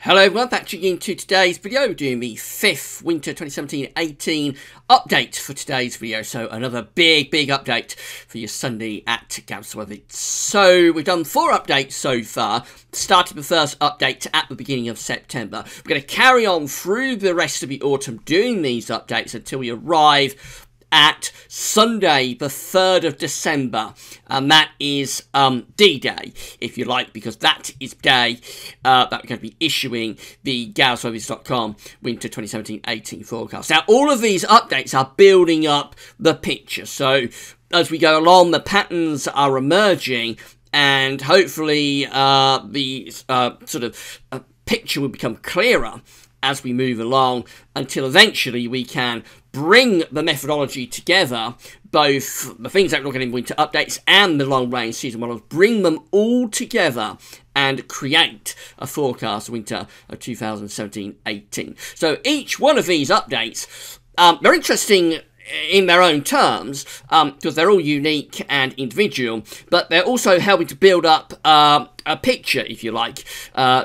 Hello everyone, back into today's video, doing the 5th Winter 2017-18 update for today's video. So another big update for your Sunday at Gamsworthy. So we've done 4 updates so far, started the first update at the beginning of September. We're going to carry on through the rest of the autumn doing these updates until we arrive at Sunday, the 3rd of December, and that is D-Day, if you like, because that is the day that we're going to be issuing the Gamsworthy.com Winter 2017-18 forecast. Now, all of these updates are building up the picture, so as we go along, the patterns are emerging, and hopefully the picture will become clearer as we move along, until eventually we can bring the methodology together, both the things that we're looking at in winter updates and the long-range season models, bring them all together and create a forecast winter of 2017-18. So each one of these updates, they're interesting in their own terms, because they're all unique and individual, but they're also helping to build up a picture, if you like.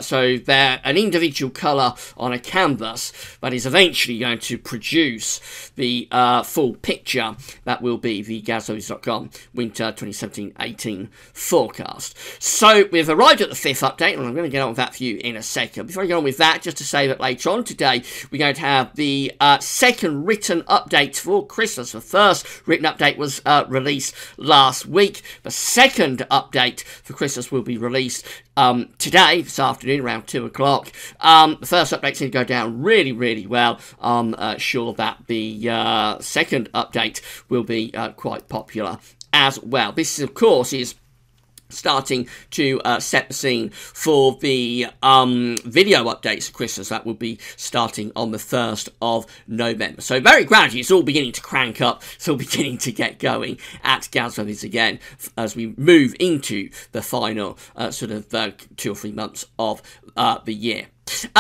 So they're an individual colour on a canvas that is eventually going to produce the full picture that will be the Gamsworthy.com Winter 2017-18 forecast. So we've arrived at the 5th update, and I'm going to get on with that for you in a second. Before I get on with that, just to say that later on today, we're going to have the second written update for Christmas. The first written update was released last week. The second update for Christmas will be released today, this afternoon, around 2 o'clock. The first update seemed to go down really well. I'm sure that the second update will be quite popular as well. This, of course, is starting to set the scene for the video updates for Christmas that will be starting on the 1st of November. So very gradually, it's all beginning to crank up. It's all beginning to get going at Gamsworthy's again as we move into the final 2 or 3 months of the year.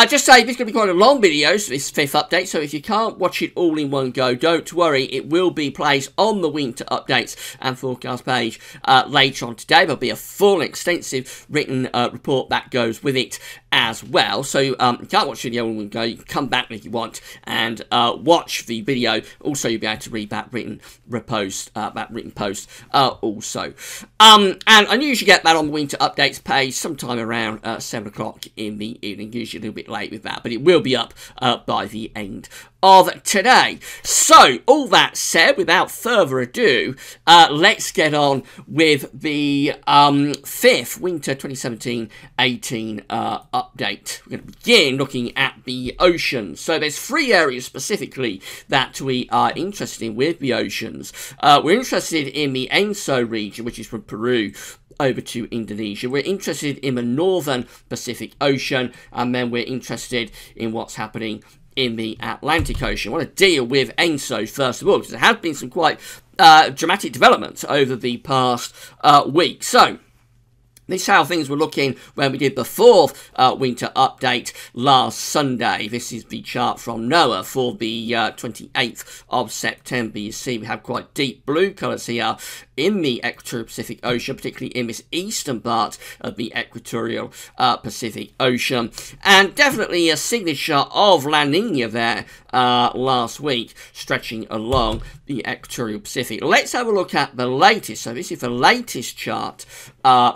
Just say, this is going to be quite a long video, so this 5th update, so if you can't watch it all in one go, don't worry, it will be placed on the winter updates and forecast page later on today. There'll be a full, extensive written report that goes with it as well. So you can't watch the video in one go, you can come back if you want and watch the video. Also, you'll be able to read that written post also. And I usually get that on the winter updates page sometime around 7 o'clock in the evening, usually a little bit late with that, but it will be up by the end of today. So, all that said, without further ado, let's get on with the 5th Winter 2017-18 update. We're going to begin looking at the oceans. So there's 3 areas specifically that we are interested in with the oceans. We're interested in the ENSO region, which is from Peru over to Indonesia. We're interested in the northern Pacific Ocean, and then we're interested in what's happening in the Atlantic Ocean. I want to deal with ENSO first of all, because there have been some quite dramatic developments over the past week. So this is how things were looking when we did the 4th winter update last Sunday. This is the chart from NOAA for the 28th of September. You see we have quite deep blue colours here in the equatorial Pacific Ocean, particularly in this eastern part of the equatorial Pacific Ocean. And definitely a signature of La Nina there last week, stretching along the equatorial Pacific. Let's have a look at the latest. So this is the latest chart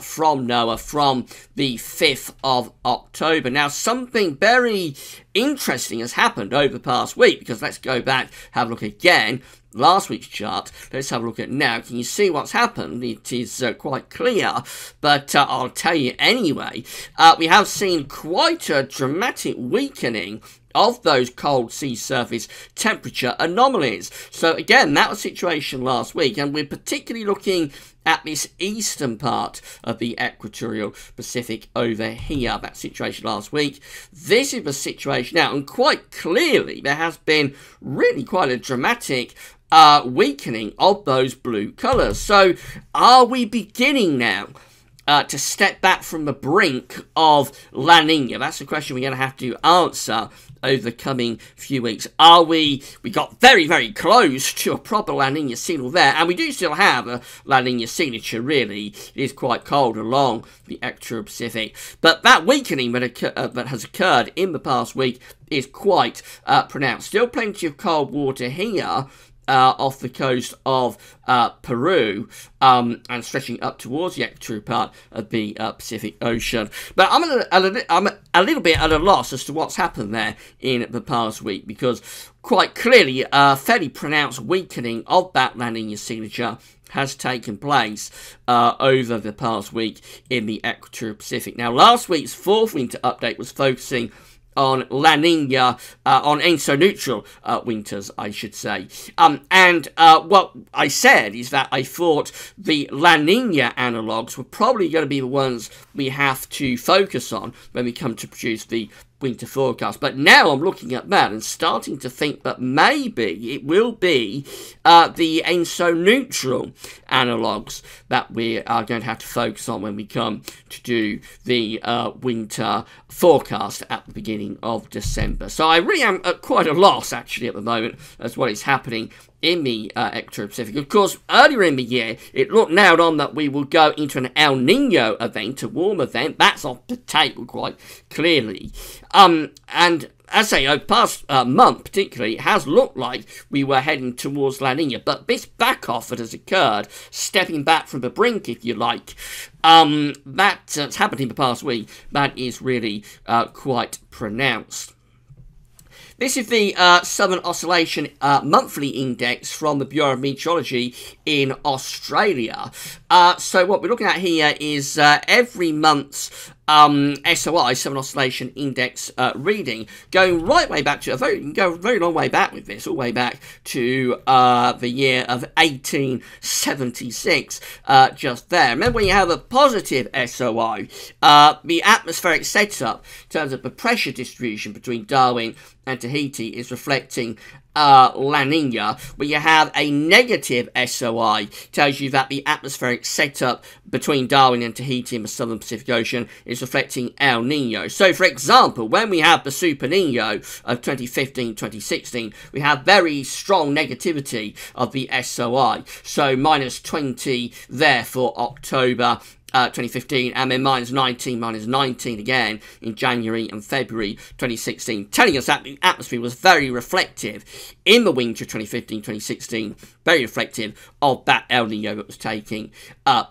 from NOAA from the 5th of October. Now, something very interesting has happened over the past week, because let's go back, have a look again. Last week's chart, let's have a look at now. Can you see what's happened? It is quite clear, but I'll tell you anyway. We have seen quite a dramatic weakening of those cold sea surface temperature anomalies. So again, that was the situation last week, and we're particularly looking at this eastern part of the equatorial Pacific over here. That situation last week. This is the situation now, and quite clearly there has been really quite a dramatic weakening of those blue colours. So are we beginning now to step back from the brink of La Nina? That's the question we're going to have to answer over the coming few weeks. We got very, very close to a proper La Nina signal there, and we do still have a La Nina signature, really. It is quite cold along the equatorial Pacific, but that weakening that has occurred in the past week is quite pronounced. Still plenty of cold water here, off the coast of Peru, and stretching up towards the equatorial part of the Pacific Ocean. But I'm a little bit at a loss as to what's happened there in the past week, because quite clearly a fairly pronounced weakening of that La Nina signature has taken place over the past week in the equatorial Pacific. Now, last week's fourth winter update was focusing on La Nina, on ENSO neutral winters, I should say. What I said is that I thought the La Nina analogues were probably going to be the ones we have to focus on when we come to produce the winter forecast. But now I'm looking at that and starting to think that maybe it will be the ENSO neutral analogues that we are going to have to focus on when we come to do the winter forecast at the beginning of December. So I really am at quite a loss, actually, at the moment as what is happening in the equatorial Pacific. Of course, earlier in the year, it looked nailed on that we will go into an El Nino event, a warm event. That's off the table quite clearly. And as I say, over the past month particularly, it has looked like we were heading towards La Nina. But this back-off that has occurred, stepping back from the brink, if you like, that's happened in the past week. That is really quite pronounced. This is the Southern Oscillation Monthly Index from the Bureau of Meteorology in Australia. So what we're looking at here is every month's SOI, Southern Oscillation Index reading, going right way back to a very long way back with this, all the way back to the year of 1876, just there. Remember, when you have a positive SOI, the atmospheric setup in terms of the pressure distribution between Darwin and Tahiti is reflecting La Nina. When you have a negative SOI, tells you that the atmospheric setup between Darwin and Tahiti in the southern Pacific Ocean is reflecting El Nino. So, for example, when we have the Super Nino of 2015-2016, we have very strong negativity of the SOI. So, -20 there for October 2015, and then -19 again in January and February 2016, telling us that the atmosphere was very reflective in the winter of 2015-2016, very reflective of that El Nino that was taking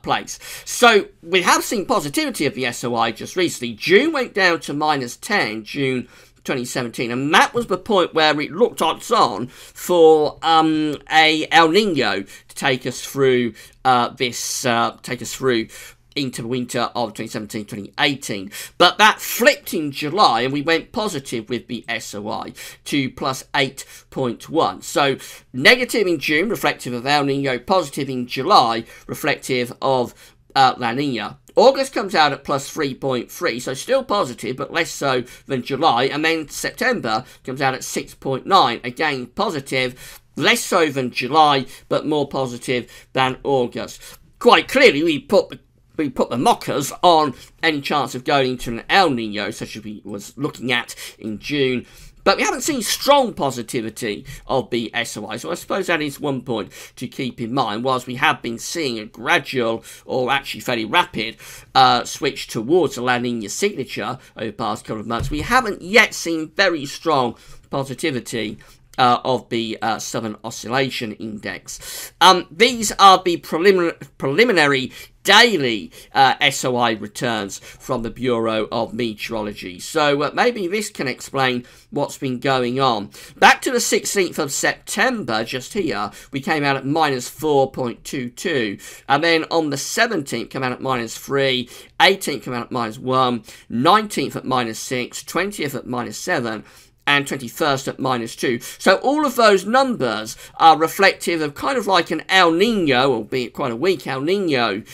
place. So we have seen positivity of the SOI just recently. June went down to -10, June 2017, and that was the point where it looked odds on for a El Nino to take us through into the winter of 2017-2018. But that flipped in July, and we went positive with the SOI to +8.1. So negative in June, reflective of El Nino, positive in July, reflective of La Nina. August comes out at +3.3, so still positive, but less so than July. And then September comes out at 6.9, again positive, less so than July, but more positive than August. Quite clearly, we put the mockers on any chance of going into an El Nino, such as we was looking at in June. But we haven't seen strong positivity of the SOI, so I suppose that is one point to keep in mind. Whilst we have been seeing a gradual, or actually fairly rapid, switch towards the La Nina signature over the past couple of months, we haven't yet seen very strong positivity of the Southern Oscillation Index. These are the preliminary daily SOI returns from the Bureau of Meteorology. So maybe this can explain what's been going on. Back to the 16th of September, just here, we came out at -4.22. And then on the 17th, came out at -3. 18th came out at -1. 19th at -6. 20th at -7. And 21st at -2. So all of those numbers are reflective of kind of like an El Nino, albeit quite a weak El Nino,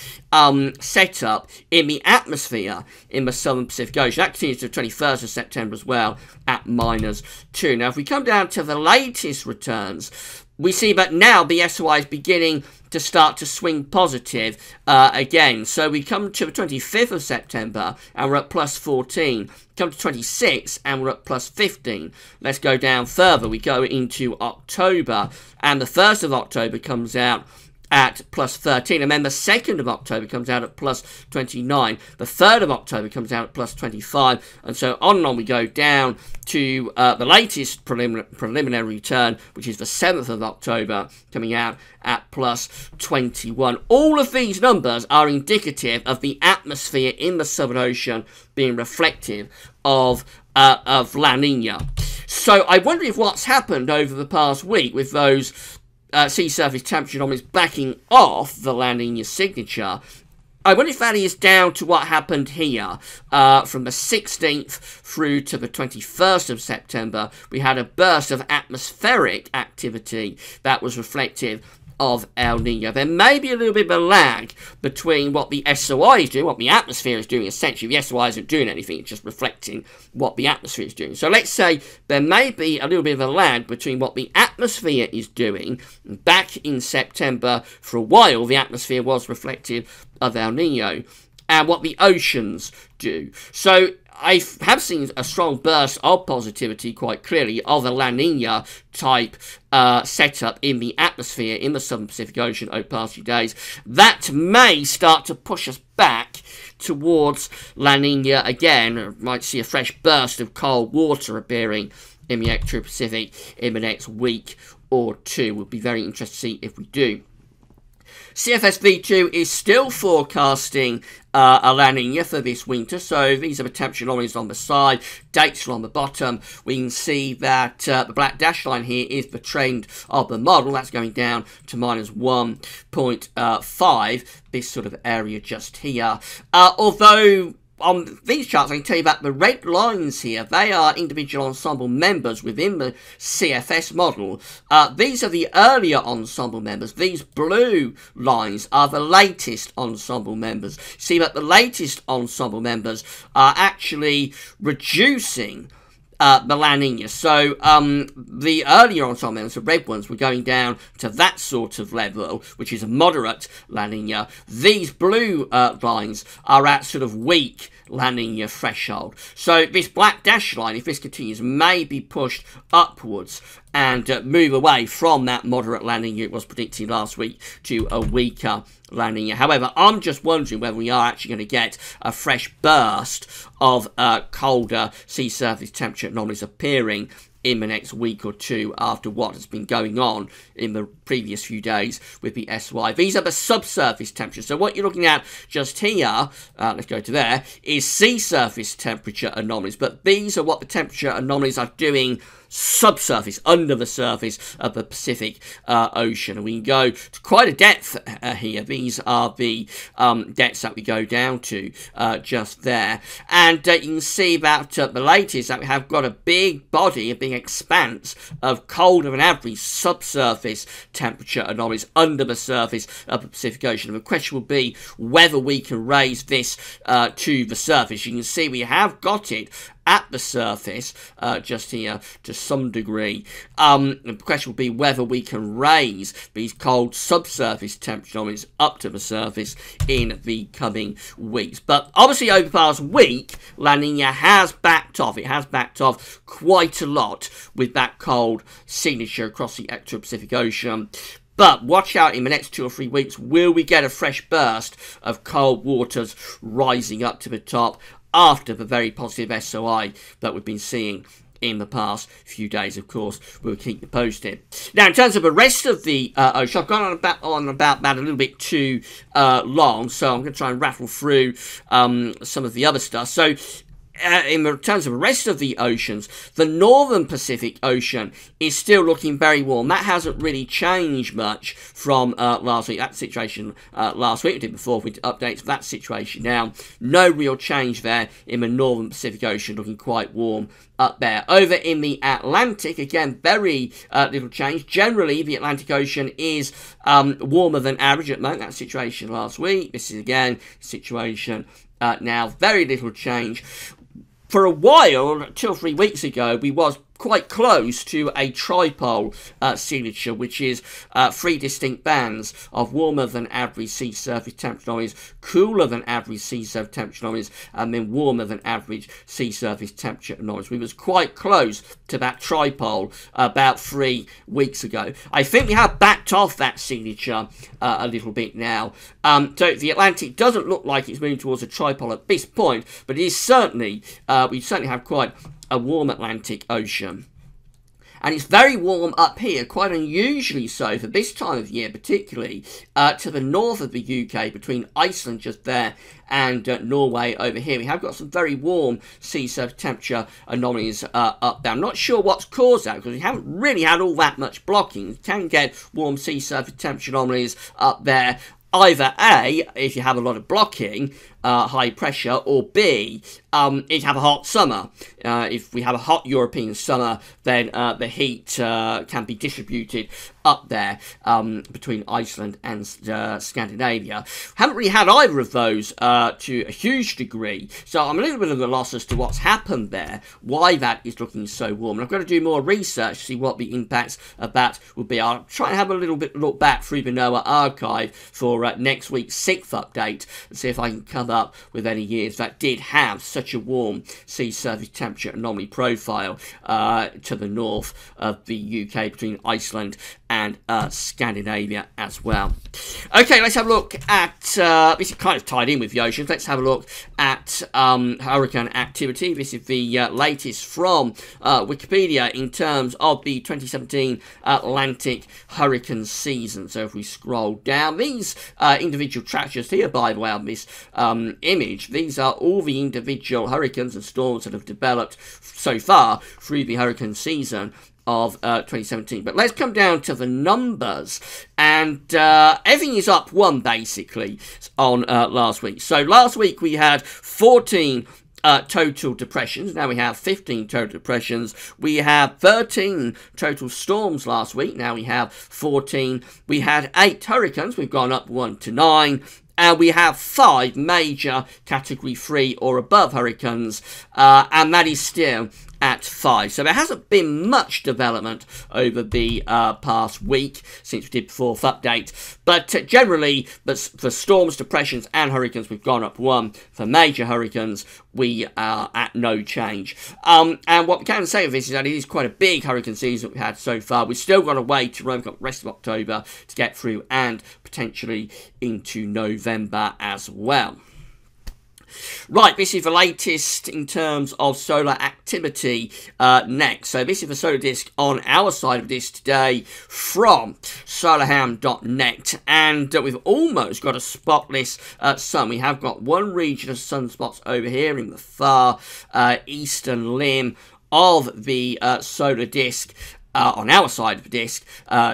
setup in the atmosphere in the southern Pacific Ocean. That continues to the 21st of September as well at -2. Now, if we come down to the latest returns, we see that now the SOI is beginning to start to swing positive again. So we come to the 25th of September and we're at +14. Come to 26th and we're at +15. Let's go down further. We go into October and the 1st of October comes out at +13, and then the 2nd of October comes out at +29, the 3rd of October comes out at +25, and so on and on we go down to the latest preliminary return, which is the 7th of October, coming out at +21. All of these numbers are indicative of the atmosphere in the Southern Ocean being reflective of La Nina. So I wonder if what's happened over the past week with those sea surface temperature anomalies backing off the La Nina signature, I wonder if that is down to what happened here. From the 16th through to the 21st of September, we had a burst of atmospheric activity that was reflective of El Nino. There may be a little bit of a lag between what the SOI is doing, what the atmosphere is doing. Essentially, the SOI isn't doing anything, it's just reflecting what the atmosphere is doing. So let's say there may be a little bit of a lag between what the atmosphere is doing. Back in September, for a while, the atmosphere was reflective of El Nino, and what the oceans do. So I have seen a strong burst of positivity, quite clearly, of a La Nina type setup in the atmosphere in the southern Pacific Ocean over the past few days. That may start to push us back towards La Nina again. Might see a fresh burst of cold water appearing in the extra-Pacific in the next week or two. Would be very interested to see if we do. CFS-V2 is still forecasting a La Nina for this winter, so these are the temperature anomalies on the side, dates are on the bottom. We can see that the black dash line here is the trend of the model. That's going down to -1.5, this sort of area just here. Although on these charts, I can tell you that the red lines here, they are individual ensemble members within the CFS model. These are the earlier ensemble members. These blue lines are the latest ensemble members. See that the latest ensemble members are actually reducing the La Nina. So the earlier ensemble members, the red ones, were going down to that sort of level, which is a moderate La Nina. These blue lines are at sort of weak La Nina threshold. So this black dash line, if this continues, may be pushed upwards and move away from that moderate La Nina it was predicted last week to a weaker La Nina. However, I'm just wondering whether we are actually going to get a fresh burst of colder sea surface temperature anomalies appearing in the next week or two after what has been going on in the previous few days with the SY. These are the subsurface temperatures. So what you're looking at just here, let's go to there, is sea surface temperature anomalies. But these are what the temperature anomalies are doing subsurface, under the surface of the Pacific Ocean. And we can go to quite a depth here. These are the depths that we go down to just there. And you can see that the latest, that we have got a big body, a big expanse of colder than average subsurface temperature anomalies under the surface of the Pacific Ocean. And the question will be whether we can raise this to the surface. You can see we have got it at the surface, just here, to some degree. The question will be whether we can raise these cold subsurface temperature anomalies up to the surface in the coming weeks. But obviously over the past week, La Nina has backed off. It has backed off quite a lot with that cold signature across the extra-Pacific Ocean. But watch out in the next 2 or 3 weeks, will we get a fresh burst of cold waters rising up to the top after the very positive SOI that we've been seeing in the past few days? Of course, we'll keep you posted. Now, in terms of the rest of the ocean, I've gone on about that a little bit too long, so I'm going to try and rattle through some of the other stuff. So in terms of the rest of the oceans, the northern Pacific Ocean is still looking very warm. That hasn't really changed much from last week. That situation last week we did before with updates of that situation. Now, no real change there in the northern Pacific Ocean, looking quite warm up there. Over in the Atlantic, again, very little change. Generally, the Atlantic Ocean is warmer than average at the moment. That situation last week. This is, again, situation now. Very little change. For a while, 2 or 3 weeks ago, we was quite close to a tripole signature, which is 3 distinct bands of warmer than average sea surface temperature anomalies, cooler than average sea surface temperature anomalies, and then warmer than average sea surface temperature anomalies. We was quite close to that tripole about 3 weeks ago. I think we have backed off that signature a little bit now. So the Atlantic doesn't look like it's moving towards a tripole at this point, but it is certainly, we certainly have quite a warm Atlantic Ocean. And it's very warm up here, quite unusually so for this time of year, particularly to the north of the UK, between Iceland just there and Norway over here. We have got some very warm sea surface temperature anomalies up there. I'm not sure what's caused that, because we haven't really had all that much blocking. You can get warm sea surface temperature anomalies up there. Either A, if you have a lot of blocking, high pressure, or B, if you have a hot summer. If we have a hot European summer, then the heat can be distributed up there between Iceland and Scandinavia. Haven't really had either of those to a huge degree, so I'm a little bit of a loss as to what's happened there, why that is looking so warm. And I've got to do more research to see what the impacts of that would be. I'll try and have a little bit look back through the NOAA archive for next week's 6th update and see if I can come up with any years that did have such a warm sea surface temperature anomaly profile to the north of the UK, between Iceland and Scandinavia as well. Okay, let's have a look at, this is kind of tied in with the oceans, let's have a look at hurricane activity. This is the latest from Wikipedia in terms of the 2017 Atlantic hurricane season. So if we scroll down, these individual tracks just here, by the way, on this image, these are all the individual hurricanes and storms that have developed so far through the hurricane season of 2017. But let's come down to the numbers, and everything is up 1 basically on last week. So last week we had 14 total depressions. Now we have 15 total depressions. We have 13 total storms last week. Now we have 14. We had 8 hurricanes. We've gone up 1 to 9. And we have 5 major Category 3 or above hurricanes, and that is still at 5. So there hasn't been much development over the past week since we did the 4th update. But generally, for storms, depressions and hurricanes, we've gone up 1. For major hurricanes, we are at no change. And what we can say of this is that it is quite a big hurricane season we've had so far. We've still got a way to run. We've got the rest of October to get through, and potentially into November as well. Right, this is the latest in terms of solar activity next. So this is the solar disk on our side of this today from solarham.net, and we've almost got a spotless sun. We have got one region of sunspots over here in the far eastern limb of the solar disk. On our side of the disk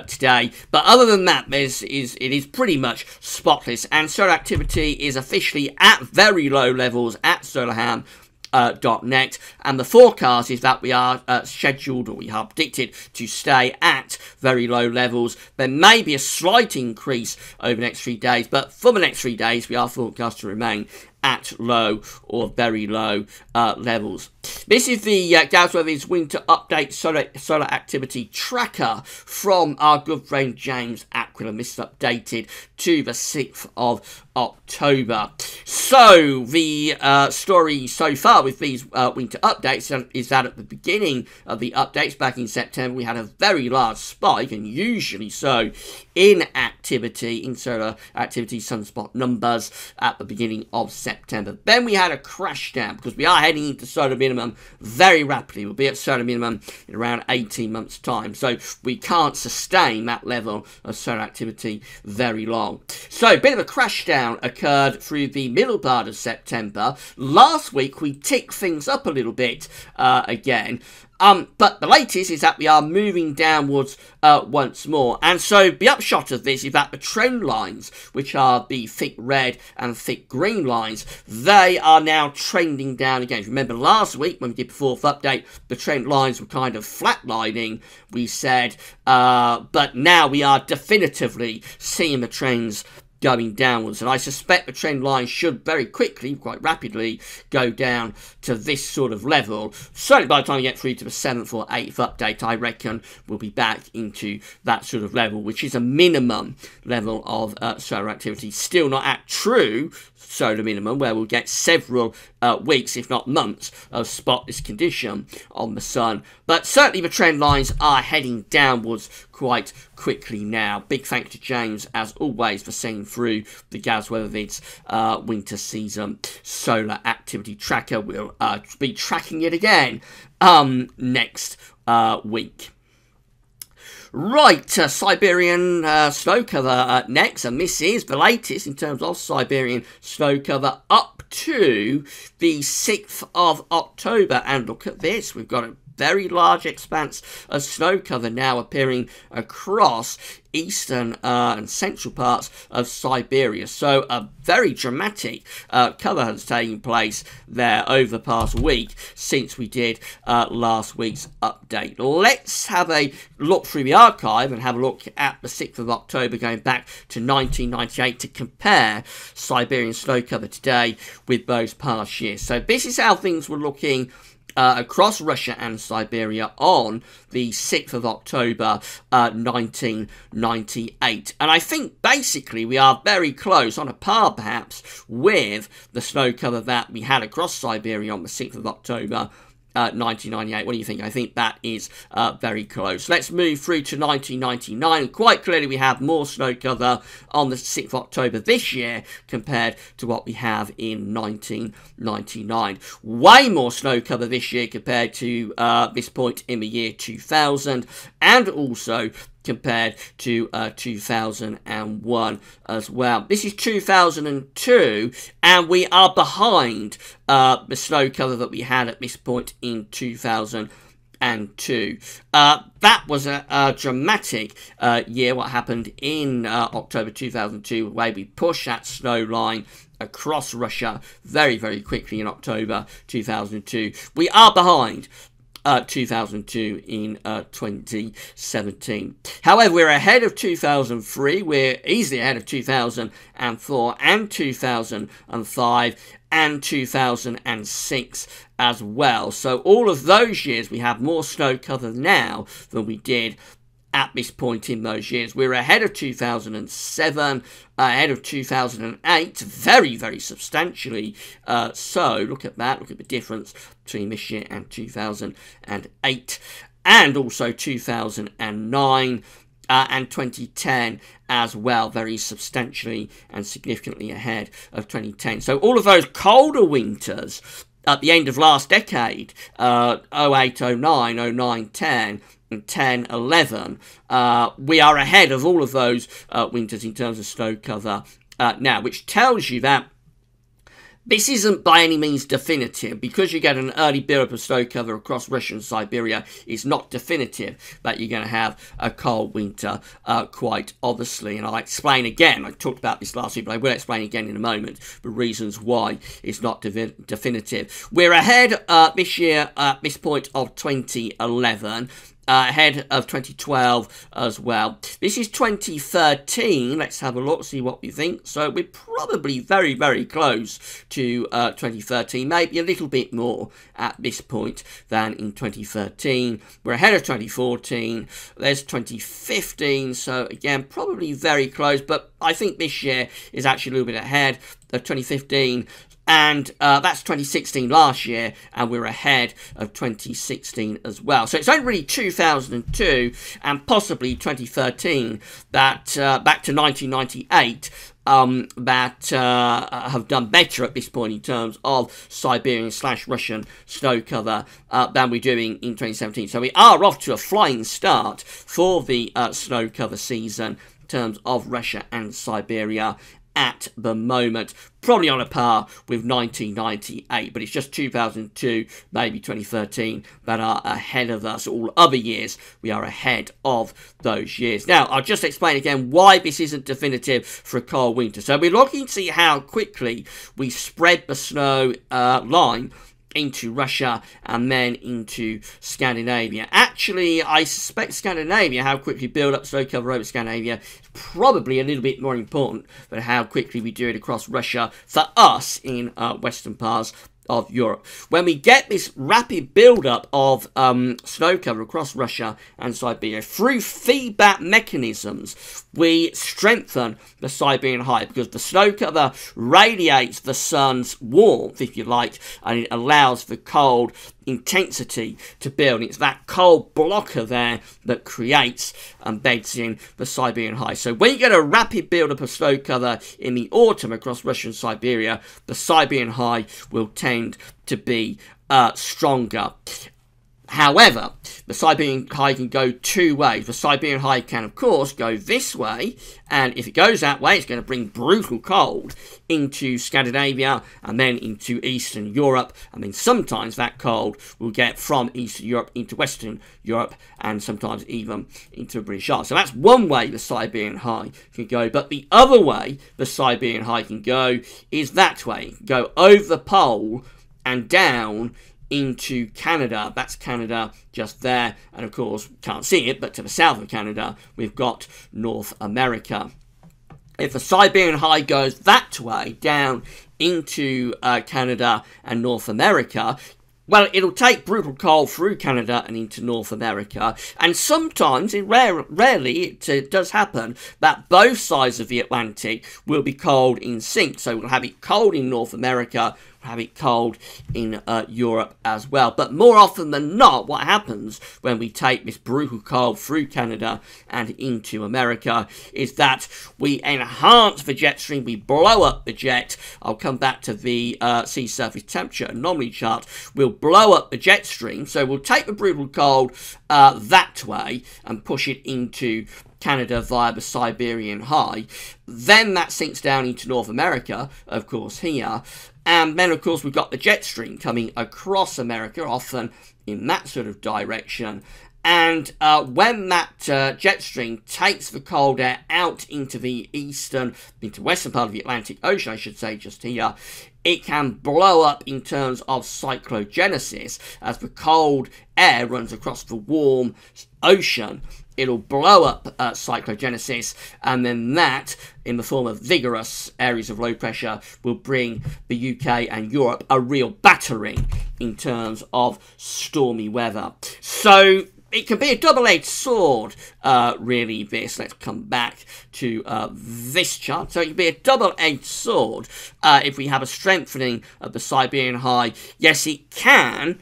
today, but other than that, it is pretty much spotless, and solar activity is officially at very low levels at solarham.net, and the forecast is that we are scheduled, or we are predicted to stay at very low levels. There may be a slight increase over the next 3 days, but for the next 3 days we are forecast to remain at low or very low levels. This is the Gauss-Weather's Winter Update Solar Activity Tracker from our good friend James Aquilon. This is updated to the 6th of October. So the story so far with these winter updates is that at the beginning of the updates back in September, we had a very large spike, and usually so, in activity, in solar activity sunspot numbers at the beginning of September. September. Then we had a crash down because we are heading into solar minimum very rapidly. We'll be at solar minimum in around 18 months' time. So we can't sustain that level of solar activity very long. So a bit of a crash down occurred through the middle part of September. Last week we ticked things up a little bit again. But the latest is that we are moving downwards once more. And so the upshot of this is that the trend lines, which are the thick red and thick green lines, they are now trending down again. Remember last week when we did the fourth update, the trend lines were kind of flatlining, we said, but now we are definitively seeing the trends going downwards, and I suspect the trend line should very quickly, quite rapidly, go down to this sort of level. Certainly by the time we get through to the 7th or 8th update, I reckon we'll be back into that sort of level, which is a minimum level of solar activity. Still not at true solar minimum, where we'll get several weeks, if not months, of spotless condition on the sun. But certainly the trend lines are heading downwards quite quickly now. Big thanks to James, as always, for sending through the Gaz Weathervid's winter season solar activity tracker. We'll be tracking it again next week. Right, Siberian snow cover next, and this is the latest in terms of Siberian snow cover up to the 6th of October. And look at this, we've got a very large expanse of snow cover now appearing across eastern and central parts of Siberia. So a very dramatic cover has taken place there over the past week since we did last week's update. Let's have a look through the archive and have a look at the 6th of October going back to 1998 to compare Siberian snow cover today with those past years. So this is how things were looking across Russia and Siberia on the 6th of October 1998. And I think basically we are very close, on a par perhaps, with the snow cover that we had across Siberia on the 6th of October 1998. What do you think? I think that is very close. Let's move through to 1999. Quite clearly we have more snow cover on the 6th of October this year compared to what we have in 1999. Way more snow cover this year compared to this point in the year 2000, and also compared to 2001 as well. This is 2002, and we are behind the snow cover that we had at this point in 2002. That was a dramatic year, what happened in October 2002, where we pushed that snow line across Russia very, very quickly in October 2002. We are behind 2002 in 2017. However, we're ahead of 2003, we're easily ahead of 2004 and 2005 and 2006 as well. So all of those years we have more snow cover now than we did at this point in those years. We're ahead of 2007, ahead of 2008, very, very substantially. So look at that, look at the difference between this year and 2008, and also 2009 and 2010 as well, very substantially and significantly ahead of 2010. So all of those colder winters at the end of last decade, 08, 09, 09, 10, and 10, 11, we are ahead of all of those winters in terms of snow cover now, which tells you that this isn't by any means definitive. Because you get an early build-up of snow cover across Russia and Siberia, it's not definitive that you're going to have a cold winter, quite obviously. And I'll explain again, I talked about this last week, but I will explain again in a moment the reasons why it's not definitive. We're ahead this year at this point of 2011. Ahead of 2012 as well. This is 2013. Let's have a look, see what we think. So we're probably very, very close to 2013, maybe a little bit more at this point than in 2013. We're ahead of 2014. There's 2015. So again, probably very close, but I think this year is actually a little bit ahead of 2015. And that's 2016 last year, and we're ahead of 2016 as well. So it's only really 2002 and possibly 2013 that, back to 1998, that have done better at this point in terms of Siberian/Russian snow cover than we're doing in 2017. So we are off to a flying start for the snow cover season in terms of Russia and Siberia at the moment. Probably on a par with 1998, but it's just 2002, maybe 2013 that are ahead of us. All other years, we are ahead of those years. Now, I'll just explain again why this isn't definitive for a cold winter. So we're looking to see how quickly we spread the snow line into Russia and then into Scandinavia. Actually, I suspect Scandinavia, how quickly we build up snow cover over Scandinavia, is probably a little bit more important than how quickly we do it across Russia for us in western parts of Europe. When we get this rapid build-up of snow cover across Russia and Siberia, through feedback mechanisms, we strengthen the Siberian high because the snow cover radiates the sun's warmth, if you like, and it allows the cold intensity to build. It's that cold blocker there that creates and beds in the Siberian high. So when you get a rapid build-up of snow cover in the autumn across Russia and Siberia, the Siberian high will tend to be stronger. However, the Siberian high can go two ways. The Siberian high can, of course, go this way, and if it goes that way, it's going to bring brutal cold into Scandinavia and then into Eastern Europe, and then sometimes that cold will get from Eastern Europe into Western Europe and sometimes even into the British Isles. So that's one way the Siberian high can go, but the other way the Siberian high can go is that way. It can go over the pole and down into Canada. That's Canada just there, and of course can't see it, but to the south of Canada we've got North America. If the Siberian high goes that way down into Canada and North America, well, it'll take brutal cold through Canada and into North America, and sometimes, rarely, it does happen that both sides of the Atlantic will be cold in sync. So we'll have it cold in North America, we'll have it cold in Europe as well. But more often than not, what happens when we take this brutal cold through Canada and into America is that we enhance the jet stream, we blow up the jet. I'll come back to the sea surface temperature anomaly chart. We'll blow up the jet stream, so we'll take the brutal cold that way and push it into Canada via the Siberian high. Then that sinks down into North America, of course, here. And then, of course, we've got the jet stream coming across America, often in that sort of direction. And when that jet stream takes the cold air out into the western part of the Atlantic Ocean, I should say, just here, it can blow up in terms of cyclogenesis. As the cold air runs across the warm ocean, it'll blow up cyclogenesis, and then that, in the form of vigorous areas of low pressure, will bring the UK and Europe a real battering in terms of stormy weather. So it can be a double-edged sword, really, this. Let's come back to this chart. So it can be a double-edged sword if we have a strengthening of the Siberian high. Yes, it can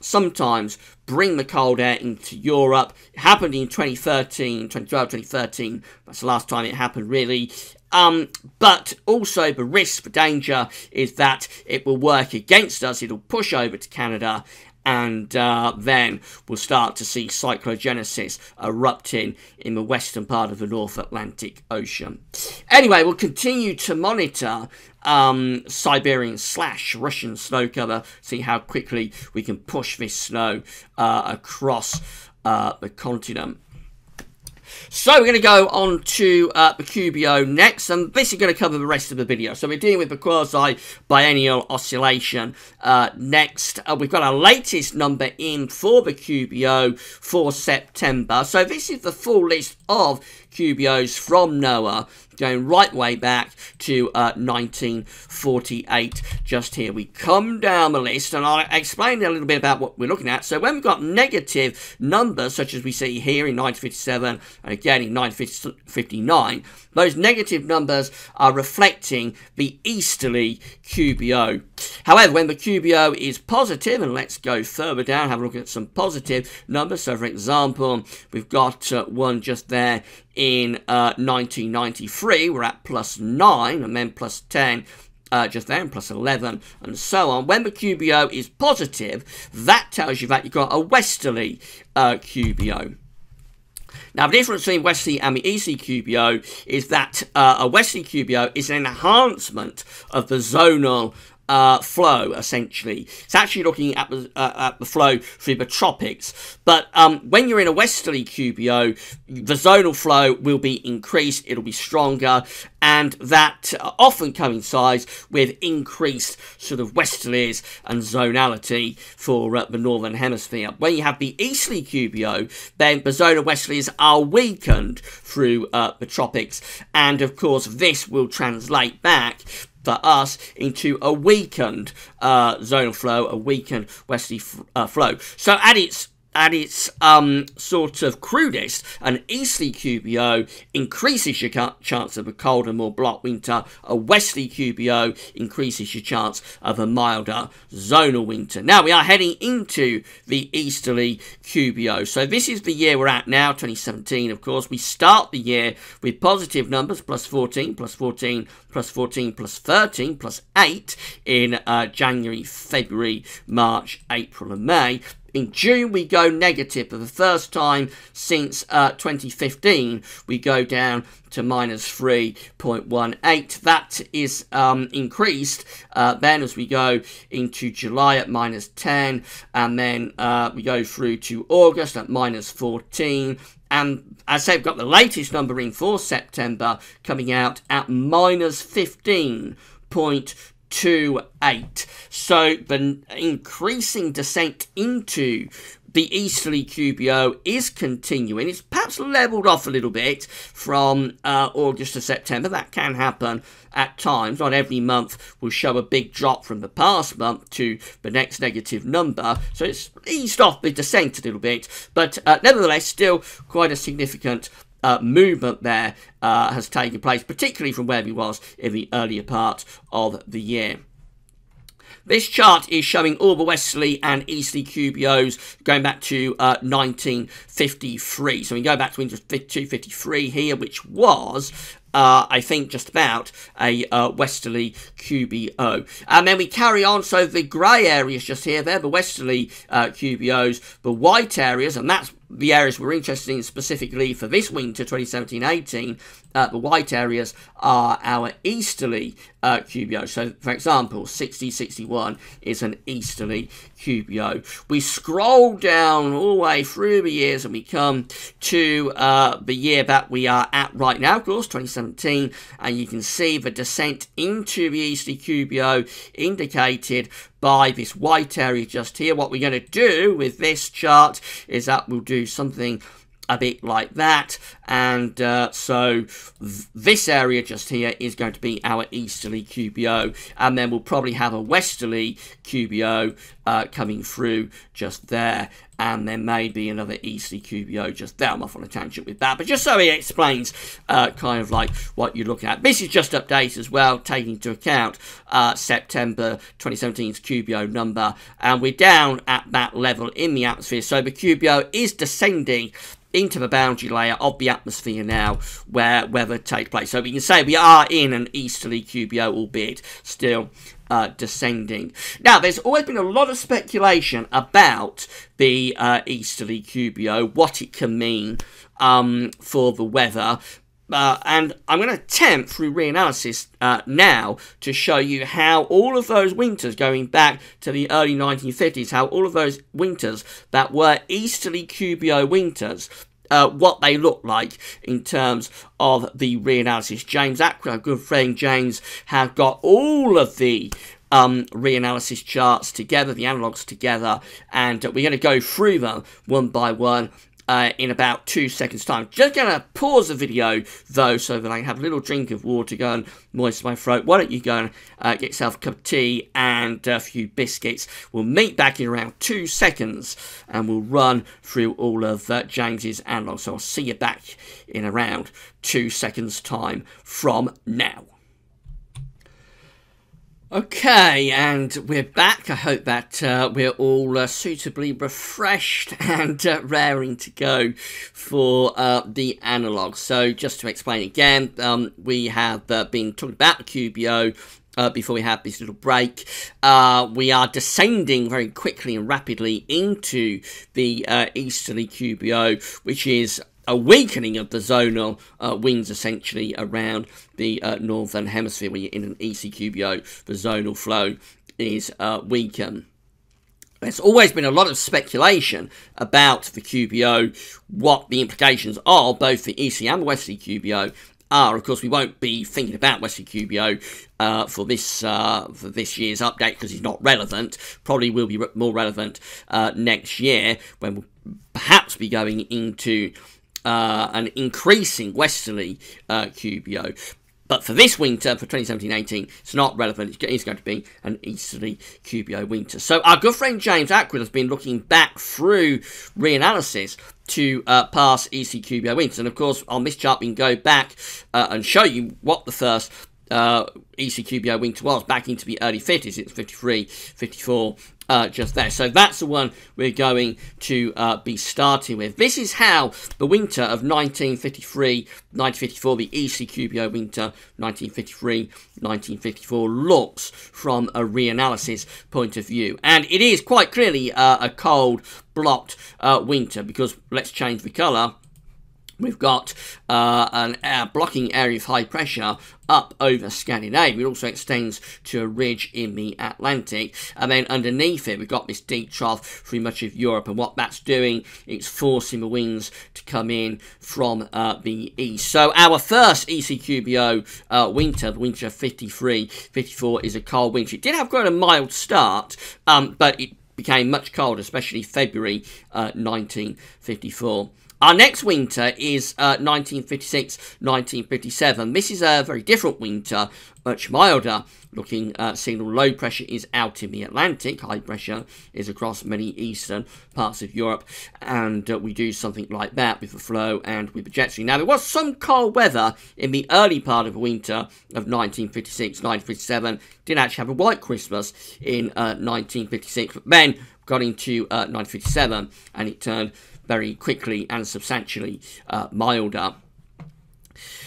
sometimes bring the cold air into Europe. It happened in 2013, 2012, 2013. That's the last time it happened, really. But also the risk, the danger, is that it will work against us. It'll push over to Canada, and then we'll start to see cyclogenesis erupting in the western part of the North Atlantic Ocean. Anyway, we'll continue to monitor Siberian/Russian snow cover, see how quickly we can push this snow across the continent. So we're going to go on to the QBO next, and this is going to cover the rest of the video. So we're dealing with the quasi-biennial oscillation next. We've got our latest number in for the QBO for September. So this is the full list of QBOs from NOAA, going right way back to 1948, just here. We come down the list, and I'll explain a little bit about what we're looking at. So when we've got negative numbers, such as we see here in 1957, and again in 1959, those negative numbers are reflecting the easterly QBO. However, when the QBO is positive, and let's go further down, have a look at some positive numbers. So, for example, we've got one just there in 1993. -3, we're at +9, and then +10, just then, +11, and so on. When the QBO is positive, that tells you that you've got a westerly QBO. Now, the difference between westerly and the easterly QBO is that a westerly QBO is an enhancement of the zonal flow, essentially. It's actually looking at the flow through the tropics. But when you're in a westerly QBO, the zonal flow will be increased, it'll be stronger, and that often coincides with increased sort of westerlies and zonality for the northern hemisphere. When you have the easterly QBO, then the zonal westerlies are weakened through the tropics, and of course this will translate back for us into a weakened zonal flow, a weakened westerly flow. So at its sort of crudest, an easterly QBO increases your chance of a colder, more blocked winter. A westerly QBO increases your chance of a milder zonal winter. Now, we are heading into the easterly QBO. So this is the year we're at now, 2017, of course. We start the year with positive numbers, +14, +14, +14, +13, +8 in January, February, March, April and May. In June, we go negative for the first time since 2015. We go down to -3.18. That is increased then as we go into July at -10, and then we go through to August at -14. And as I say, we've got the latest number in for September coming out at -15.28. So the increasing descent into the easterly QBO is continuing. It's perhaps levelled off a little bit from August to September. That can happen at times. Not every month will show a big drop from the past month to the next negative number. So it's eased off the descent a little bit. But nevertheless, still quite a significant movement there has taken place, particularly from where we was in the earlier part of the year. This chart is showing all the westerly and easterly QBOs going back to 1953. So we go back to winter 253 here, which was I think just about a westerly QBO. And then we carry on, so the grey areas just here, they're the westerly QBOs, the white areas, and that's the areas we're interested in specifically for this winter 2017-18, the white areas are our easterly QBO. So, for example, 6061 is an easterly QBO. We scroll down all the way through the years and we come to the year that we are at right now, of course, 2017, and you can see the descent into the easterly QBO indicated by this white area just here. What we're going to do with this chart is that we'll do something a bit like that, and so this area just here is going to be our easterly QBO, and then we'll probably have a westerly QBO coming through just there, and then maybe another easterly QBO just there. I'm off on a tangent with that, but just so it explains kind of like what you're looking at. This is just update as well, taking into account September 2017's QBO number, and we're down at that level in the atmosphere, so the QBO is descending into the boundary layer of the atmosphere now where weather takes place. So we can say we are in an easterly QBO, albeit still descending. Now, there's always been a lot of speculation about the easterly QBO, what it can mean for the weather. And I'm going to attempt through reanalysis now to show you how all of those winters going back to the early 1950s, how all of those winters that were easterly QBO winters, what they look like in terms of the reanalysis. James Ackroyd, our good friend James, has got all of the reanalysis charts together, the analogues together, and we're going to go through them one by one in about 2 seconds time. Just going to pause the video though so that I can have a little drink of water, go and moisten my throat. Why don't you go and get yourself a cup of tea and a few biscuits. We'll meet back in around 2 seconds and we'll run through all of James's analogues. So I'll see you back in around 2 seconds time from now. Okay, and we're back. I hope that we're all suitably refreshed and raring to go for the analogues. So just to explain again, we have been talking about the QBO before we have this little break. We are descending very quickly and rapidly into the easterly QBO, which is a weakening of the zonal winds essentially around the northern hemisphere. When you're in an ECQBO, the zonal flow is weakened. There's always been a lot of speculation about the QBO, what the implications are, both the EC and the Westerly QBO are. Of course, we won't be thinking about Westerly QBO for this year's update because it's not relevant. Probably will be more relevant next year when we'll perhaps be going into an increasing westerly QBO. But for this winter, for 2017-18, it's not relevant. It's going to be an easterly QBO winter. So our good friend James Ackwood has been looking back through reanalysis to past ECQBO winters. And of course, on this chart, we can go back and show you what the first ECQBO winter was back into the early 50s. It's 53, 54, just there. So that's the one we're going to be starting with. This is how the winter of 1953, 1954, the ECQBO winter 1953, 1954 looks from a reanalysis point of view. And it is quite clearly a cold, blocked winter, because let's change the colour. We've got an blocking area of high pressure up over Scandinavia. It also extends to a ridge in the Atlantic. And then underneath it, we've got this deep trough through much of Europe. And what that's doing, it's forcing the winds to come in from the east. So our first ECQBO winter, the winter of 53, 54, is a cold winter. It did have quite a mild start, but it became much colder, especially February 1954. Our next winter is 1956-1957. This is a very different winter, much milder looking signal. Low pressure is out in the Atlantic. High pressure is across many eastern parts of Europe. And we do something like that with the flow and with the jet stream. Now, there was some cold weather in the early part of the winter of 1956-1957. Did actually have a white Christmas in 1956. But then got into 1957 and it turned very quickly and substantially milder.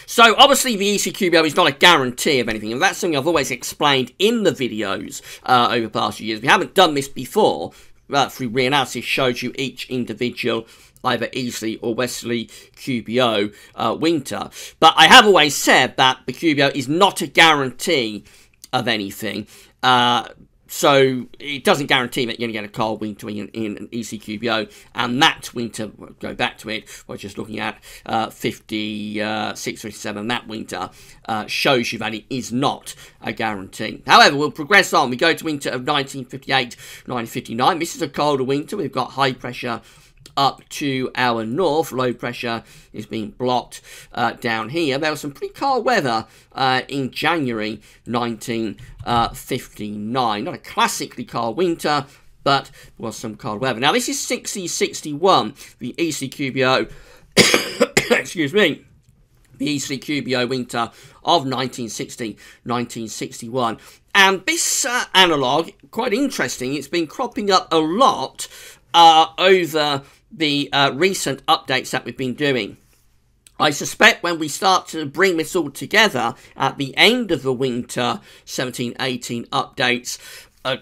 So obviously the ECQBO is not a guarantee of anything, and that's something I've always explained in the videos over the past few years. We haven't done this before. Through reanalysis shows you each individual either easterly or westerly QBO winter. But I have always said that the QBO is not a guarantee of anything. So it doesn't guarantee that you're going to get a cold winter in an ECQBO, and that winter, we'll go back to it, we're just looking at 56, 57, that winter shows you that it is not a guarantee. However, we'll progress on. We go to winter of 1958, 1959. This is a colder winter. We've got high pressure up to our north. Low pressure is being blocked down here. There was some pretty cold weather in January 1959. Not a classically cold winter, but there was some cold weather. Now, this is 60-61, the ECQBO, excuse me, the ECQBO winter of 1960-1961. And this analogue, quite interesting, it's been cropping up a lot over the recent updates that we've been doing. I suspect when we start to bring this all together at the end of the winter 17-18 updates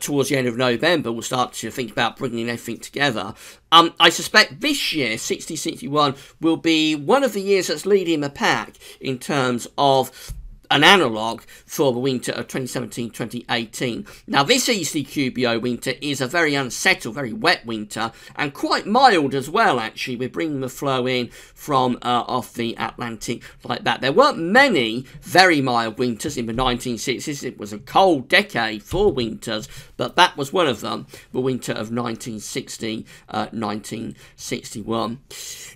towards the end of November, we'll start to think about bringing everything together. I suspect this year, 60-61, will be one of the years that's leading the pack in terms of an analogue for the winter of 2017-2018. Now, this ECQBO winter is a very unsettled, very wet winter, and quite mild as well, actually. We're bringing the flow in from off the Atlantic like that. There weren't many very mild winters in the 1960s. It was a cold decade for winters, but that was one of them, the winter of 1960-1961.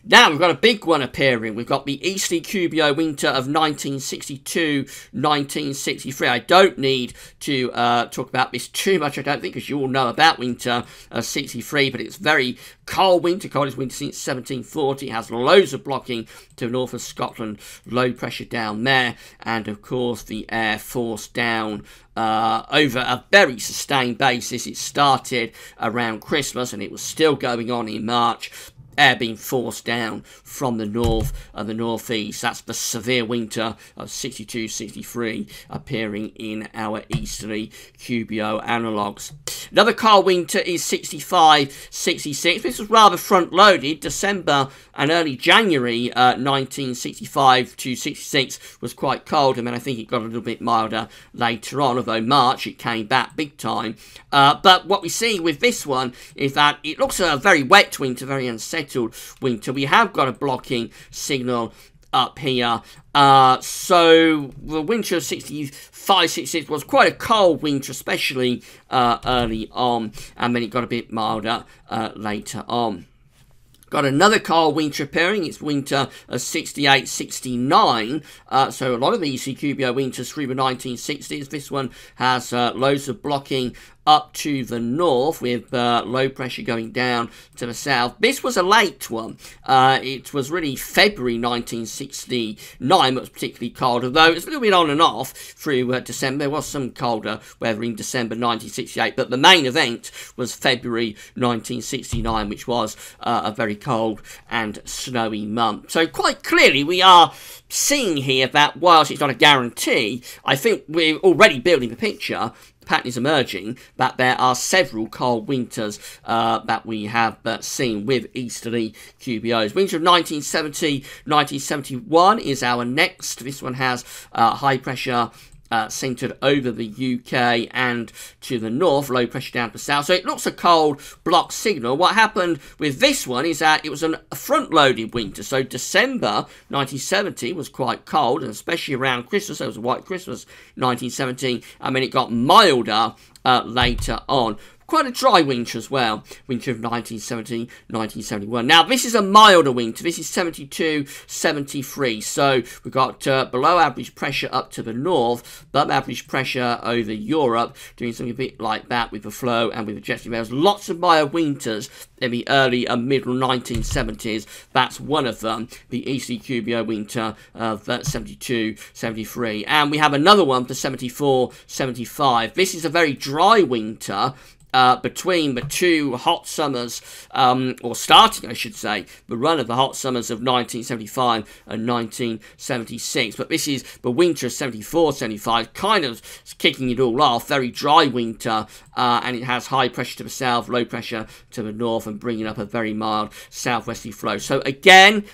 Now, we've got a big one appearing. We've got the ECQBO winter of 1962 1963. I don't need to talk about this too much, I don't think, because you all know about winter 63, but it's very cold winter, coldest winter since 1740. It has loads of blocking to the north of Scotland, low pressure down there, and of course the air force down over a very sustained basis. It started around Christmas and it was still going on in March. Air being forced down from the north and the northeast. That's the severe winter of 62-63 appearing in our easterly QBO analogues. Another cold winter is 65-66. This was rather front-loaded. December and early January 1965 to 66 was quite cold, and then I think it got a little bit milder later on, although March it came back big time. But what we see with this one is that it looks a very wet winter, very unsettled winter. We have got a blocking signal up here. So the winter of 65-66 was quite a cold winter, especially early on, and then it got a bit milder later on. Got another cold winter appearing. It's winter of 68-69. So a lot of the ECQBO winters through the 1960s. This one has loads of blocking up to the north with low pressure going down to the south. This was a late one. It was really February 1969 that was particularly cold, although it's a little bit on and off through December. There was some colder weather in December 1968, but the main event was February 1969, which was a very cold and snowy month. So quite clearly we are seeing here that whilst it's not a guarantee, I think we're already building the picture. The pattern is emerging that there are several cold winters that we have seen with easterly QBOs. Winter of 1970-1971 is our next. This one has high pressure centred over the UK and to the north, low pressure down to the south. So it looks a cold block signal. What happened with this one is that it was a front-loaded winter. So December 1970 was quite cold, and especially around Christmas. There was a white Christmas 1917, and then it got milder later on. Quite a dry winter as well, winter of 1970-1971. Now, this is a milder winter. This is 72-73. So we've got below average pressure up to the north, above average pressure over Europe, doing something a bit like that with the flow and with the jet stream. There's lots of mild winters in the early and middle 1970s. That's one of them, the ECQBO winter of 72-73. And we have another one for 74-75. This is a very dry winter. Between the two hot summers, or starting, I should say, the run of the hot summers of 1975 and 1976. But this is the winter of 74-75, kind of kicking it all off. Very dry winter, and it has high pressure to the south, low pressure to the north, and bringing up a very mild southwesterly flow. So again,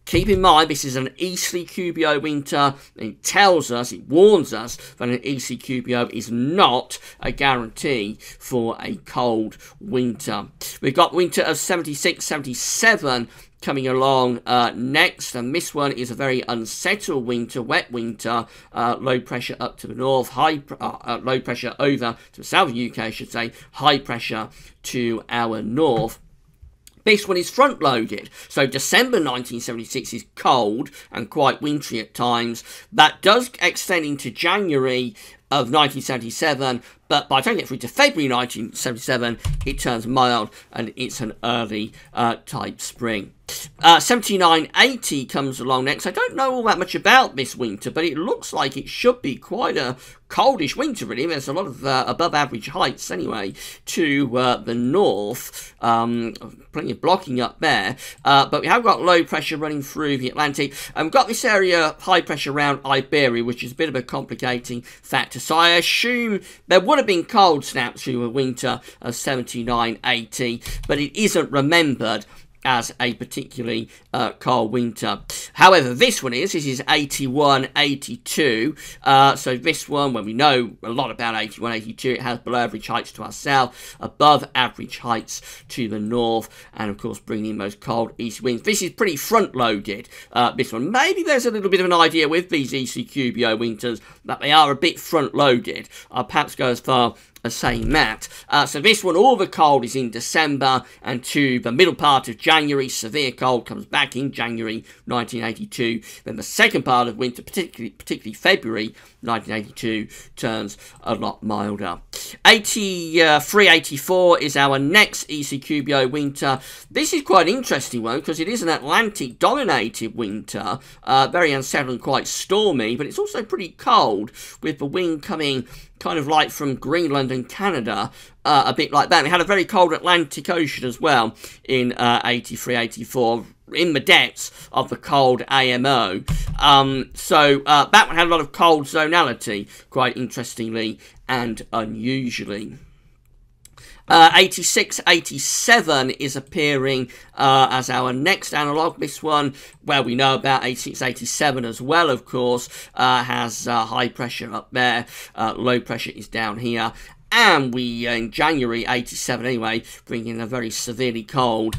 keep in mind, this is an easterly QBO winter. It tells us, it warns us that an easterly QBO is not a guarantee for a cold winter. We've got winter of 76-77 coming along next, and this one is a very unsettled winter, wet winter, low pressure up to the north, low pressure over to the south of the UK, I should say, high pressure to our north. This one is front-loaded, so December 1976 is cold and quite wintry at times. That does extend into January of 1977, but by the time you get through to February 1977, it turns mild and it's an early type spring. 79-80 comes along next. I don't know all that much about this winter, but it looks like it should be quite a coldish winter, really. There's a lot of above average heights, anyway, to the north. Plenty of blocking up there. But we have got low pressure running through the Atlantic. And we've got this area, high pressure around Iberia, which is a bit of a complicating factor. So I assume there would have been cold snaps through the winter of 79-80, but it isn't remembered as a particularly cold winter. However, this is 81-82. So this one, when we know a lot about 81-82, it has below average heights to our south, above average heights to the north, and of course bringing in those cold east winds. This is pretty front-loaded, this one. Maybe there's a little bit of an idea with these ECQBO winters that they are a bit front-loaded. I'll perhaps go as far saying that. So this one, all the cold is in December, and to the middle part of January, severe cold comes back in January 1982. Then the second part of winter, particularly February 1982, turns a lot milder. 83-84 is our next EC-QBO winter. This is quite an interesting one because it is an Atlantic-dominated winter, very unsettled, quite stormy, but it's also pretty cold, with the wind coming kind of like from Greenland and Canada, a bit like that. We had a very cold Atlantic Ocean as well in 83-84, in the depths of the cold AMO. So that one had a lot of cold zonality, quite interestingly and unusually. 86-87 is appearing as our next analogue. This one, well, we know about 86-87 as well, of course, has high pressure up there, low pressure is down here. And we, in January 87 anyway, bring in a very severely cold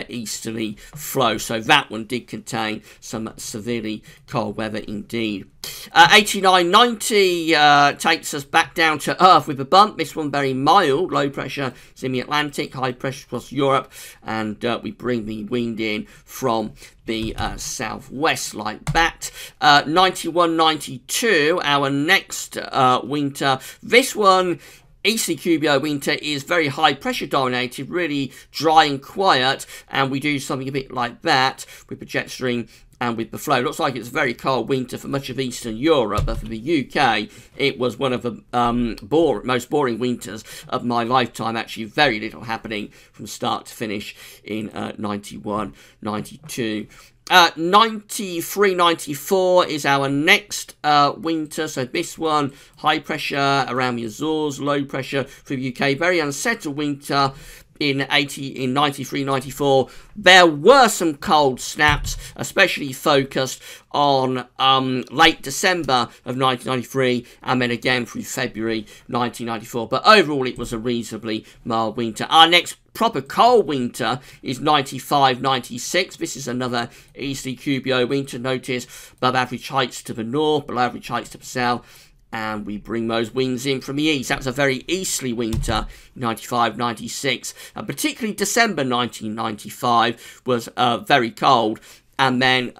easterly flow. So that one did contain some severely cold weather indeed. 89-90 takes us back down to Earth with a bump. This one very mild. Low pressure is in the Atlantic, high pressure across Europe. And we bring the wind in from the southwest like that. 91-92, our next winter. This one, EC-QBO winter, is very high pressure dominated, really dry and quiet, and we do something a bit like that with the jet stream and with the flow. Looks like it's a very cold winter for much of Eastern Europe, but for the UK, it was one of the most boring winters of my lifetime. Actually, very little happening from start to finish in 91-92. 93-94 is our next winter. So this one, high pressure around the Azores, low pressure for the UK. Very unsettled winter. In 93-94, there were some cold snaps, especially focused on late December of 1993, and then again through February 1994. But overall, it was a reasonably mild winter. Our next proper cold winter is 95-96. This is another EC-QBO winter. Notice above average heights to the north, below average heights to the south. And we bring those winds in from the east. That was a very easterly winter, 95-96. Particularly December 1995 was very cold. And then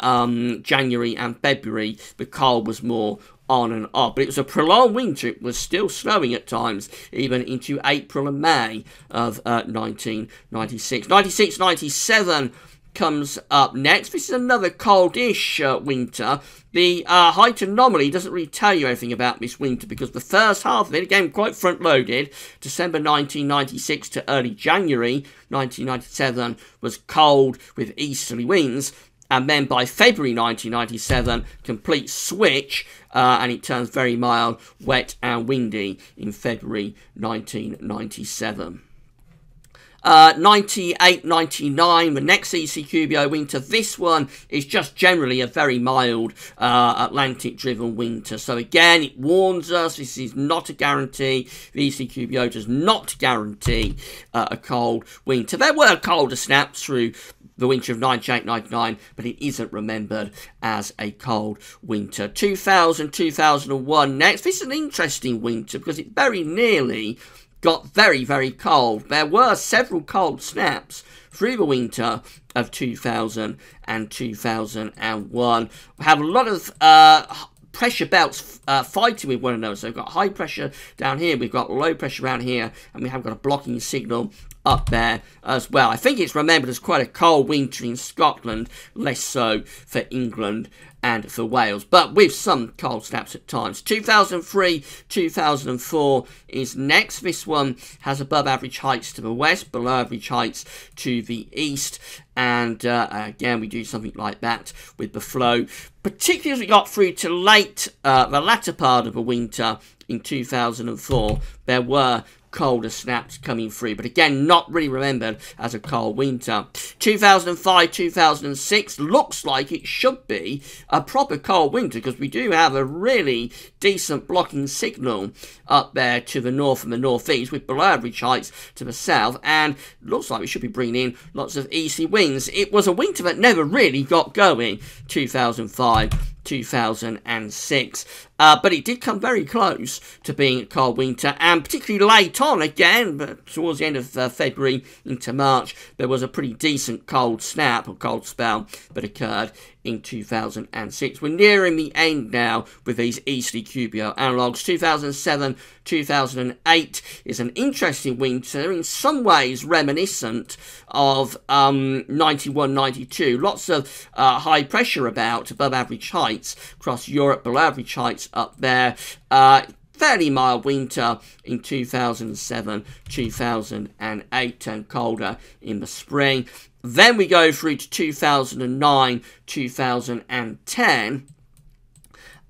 January and February, the cold was more on and off. But it was a prolonged winter. It was still snowing at times, even into April and May of 1996. 96-97 comes up next. This is another coldish winter. The height anomaly doesn't really tell you anything about this winter because the first half of it, again, quite front-loaded. December 1996 to early January 1997 was cold with easterly winds. And then by February 1997, complete switch, and it turns very mild, wet and windy in February 1997. 98-99, the next EC-QBO winter. This one is just generally a very mild Atlantic-driven winter. So again, it warns us, this is not a guarantee. The EC-QBO does not guarantee a cold winter. There were colder snaps through the winter of 98-99, but it isn't remembered as a cold winter. 2000-2001 next. This is an interesting winter because it very nearly got very, very cold. There were several cold snaps through the winter of 2000 and 2001. We have a lot of pressure belts fighting with one another. So we've got high pressure down here, we've got low pressure around here, and we have got a blocking signal up there as well. I think it's remembered as quite a cold winter in Scotland, less so for England and for Wales, but with some cold snaps at times. 2003-2004 is next. This one has above average heights to the west, below average heights to the east, and again we do something like that with the flow, particularly as we got through to late, the latter part of the winter in 2004. There were colder snaps coming through, but again, not really remembered as a cold winter. 2005-2006 looks like it should be a proper cold winter because we do have a really decent blocking signal up there to the north and the northeast with below average heights to the south, and looks like we should be bringing in lots of easy winds. It was a winter that never really got going, 2005-2006. But it did come very close to being a cold winter, and particularly late on again, but towards the end of February into March, there was a pretty decent cold snap or cold spell that occurred in 2006. We're nearing the end now with these easterly QBO analogues. 2007, 2008 is an interesting winter, in some ways reminiscent of 91, 92. Lots of high pressure about, above average heights across Europe, below average heights up there. Fairly mild winter in 2007, 2008, and colder in the spring. Then we go through to 2009, 2010.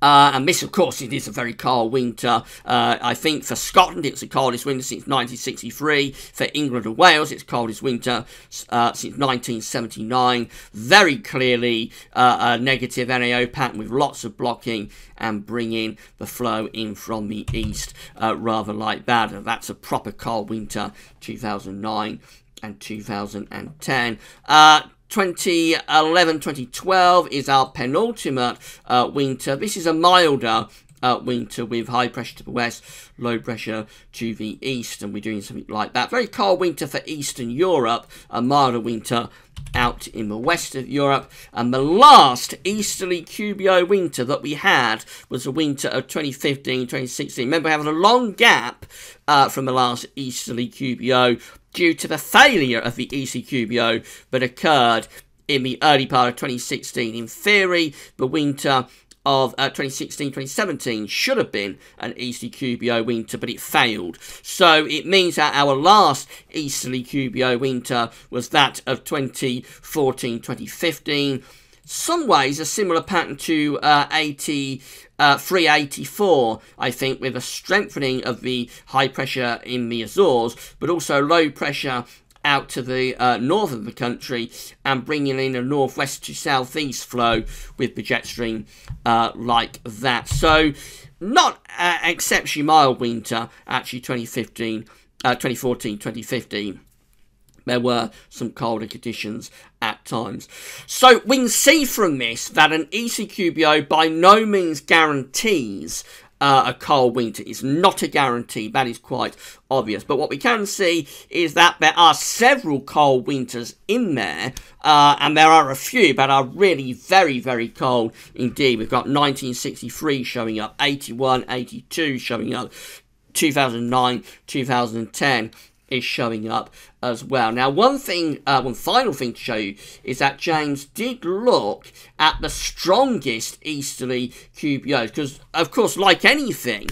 And this, of course, it is a very cold winter. I think for Scotland, it's the coldest winter since 1963. For England and Wales, it's the coldest winter since 1979. Very clearly a negative NAO pattern with lots of blocking and bringing the flow in from the east rather like that. That's a proper cold winter, 2009 and 2010. 2011, 2012 is our penultimate winter. This is a milder winter with high pressure to the west, low pressure to the east, and we're doing something like that. Very cold winter for Eastern Europe, a milder winter out in the west of Europe. And the last easterly QBO winter that we had was the winter of 2015, 2016. Remember, having a long gap from the last easterly QBO due to the failure of the ECQBO that occurred in the early part of 2016. In theory, the winter of 2016-2017 should have been an ECQBO winter, but it failed. So it means that our last easterly QBO winter was that of 2014-2015. Some ways a similar pattern to 384, I think, with a strengthening of the high pressure in the Azores, but also low pressure out to the north of the country and bringing in a northwest to southeast flow with the jet stream like that. So not exceptionally mild winter, actually 2014, 2015. There were some colder conditions at times. So we can see from this that an ECQBO by no means guarantees a cold winter. It's not a guarantee. That is quite obvious. But what we can see is that there are several cold winters in there, and there are a few that are really very, very cold indeed. We've got 1963 showing up, 81, 82 showing up, 2009, 2010 is showing up as well. Now, one final thing to show you is that James did look at the strongest easterly QBOs, because, of course, like anything,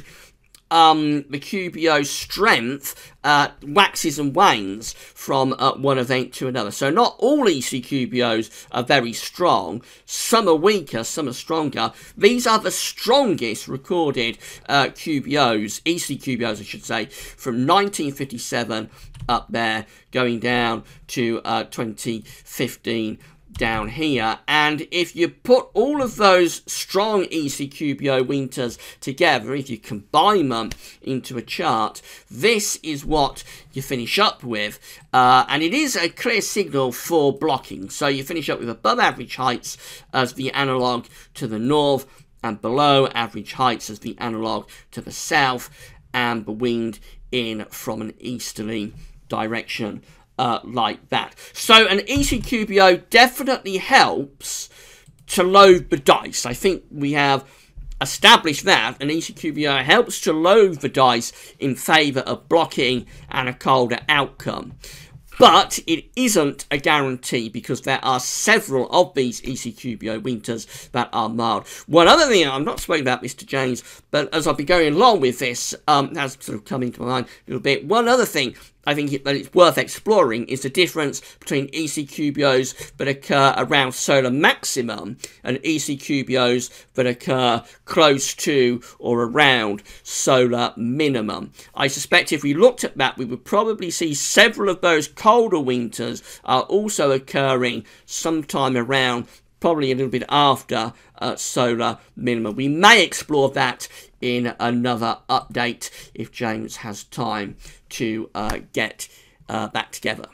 the QBO strength waxes and wanes from one event to another. So not all ECQBOs are very strong. Some are weaker, some are stronger. These are the strongest recorded QBOs, ECQBOs I should say, from 1957 up there, going down to 2015 down here. And if you put all of those strong ECQBO winters together, if you combine them into a chart, this is what you finish up with, and it is a clear signal for blocking. So you finish up with above average heights as the analogue to the north, and below average heights as the analogue to the south, and the wind in from an easterly direction like that. So an ECQBO definitely helps to load the dice. I think we have established that an ECQBO helps to load the dice in favour of blocking and a colder outcome. But it isn't a guarantee, because there are several of these ECQBO winters that are mild. One other thing, I'm not speaking about Mr. James, but as I've been going along with this, has sort of come into my mind a little bit. One other thing I think that it's worth exploring is the difference between ECQBOs that occur around solar maximum and ECQBOs that occur close to or around solar minimum. I suspect if we looked at that, we would probably see several of those colder winters are also occurring sometime around, probably a little bit after solar minimum. We may explore that in another update if James has time to get that together.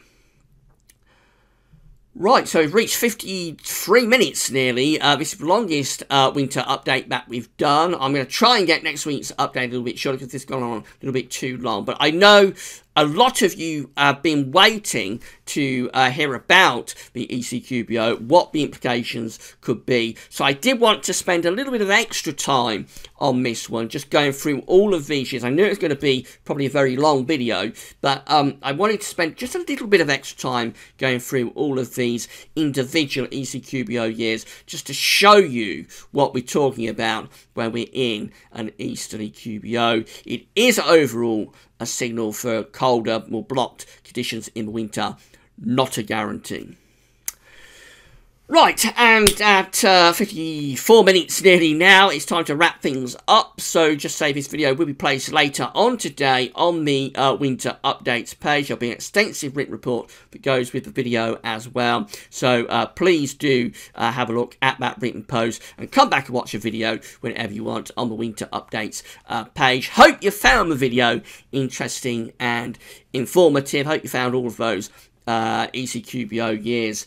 Right, so we've reached 53 minutes nearly. This is the longest winter update that we've done. I'm going to try and get next week's update a little bit shorter because this has gone on a little bit too long. But I know a lot of you have been waiting to hear about the ECQBO, what the implications could be. So I did want to spend a little bit of extra time on this one, just going through all of these years. I knew it was going to be probably a very long video, but I wanted to spend just a little bit of extra time going through all of these individual ECQBO years, just to show you what we're talking about when we're in an easterly QBO. It is overall a signal for colder, more blocked conditions in the winter, not a guarantee. Right, and at 54 minutes nearly now, it's time to wrap things up. So just say this video will be placed later on today on the winter updates page. There'll be an extensive written report that goes with the video as well. So please do have a look at that written post and come back and watch a video whenever you want on the winter updates page. Hope you found the video interesting and informative. Hope you found all of those ECQBO years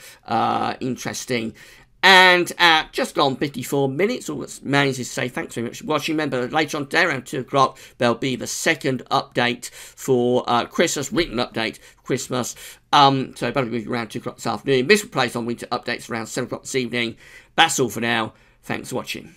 interesting. And at just gone 54 minutes, all that remains is to say thanks very much for watching. Remember, later on today around 2 o'clock, there'll be the second update for Christmas, written update for Christmas. So that'll be around 2 o'clock this afternoon. This will be placed on winter updates around 7 o'clock this evening. That's all for now. Thanks for watching.